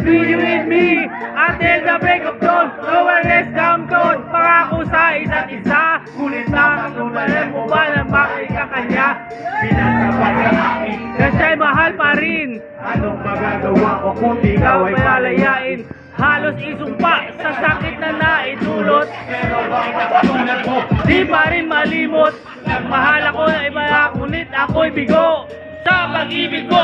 be with me until the break of dawn. No one else come down. Pangako sa isa't isa. Ngunit nakatulayan mo ba na makikakanya? Pinasapat sa akin, Kasya'y mahal pa rin. anong magagawa ko kung di Ikaw ikaw ay ay palayain? palayain. Halos isumpa sa sakit na naitulot. Pero bakit nakatulad mo? Di pa rin malimot. Nagmahal ako na iba, ngunit ako'y bigo. Sa pag-ibig ko,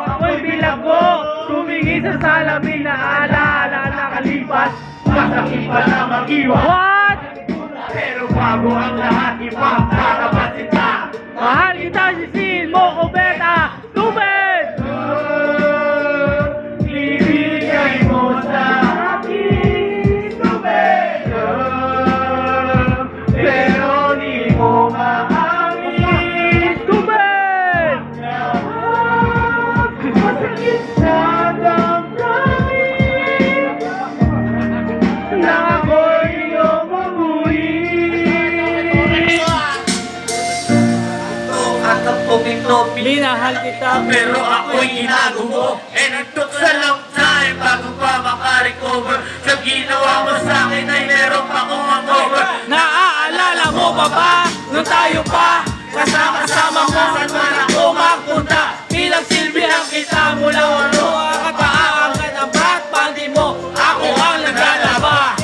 ako'y bilanggo. Tumingin sa salamin na alaala nakalipas. Masakit pa na mag-iwan, What? pero bago ang lahat, ibang tatapasin ka. Mahal kita, sisin mo ko beta. Tubig! Ibigay mo sa akin tubig, pero di mo maamin. Tubig! Masakit sa damdamin na ako'y iyong mabuhin. At ang pumitopi, Minahal kita, pero ako'y ginago mo. And it took a long time bago pa makarecover. Sa ginawa mo sa akin ay meron pa kong hangover. naaalala mo pa ba? Nung tayo pa, kasama-sama mo, saan man ako magpunta. Bilang silbihan kita mula walo, ang kataangan ang ba't pandi mo, ako ang naglalaba.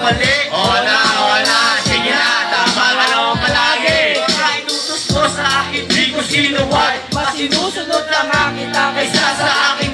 Mali. Wala, sige na, tama ka naman palagi. Kahit utos mo sa akin, di ko sinuway. Mas sinusunod lang kita Kaysa sa aking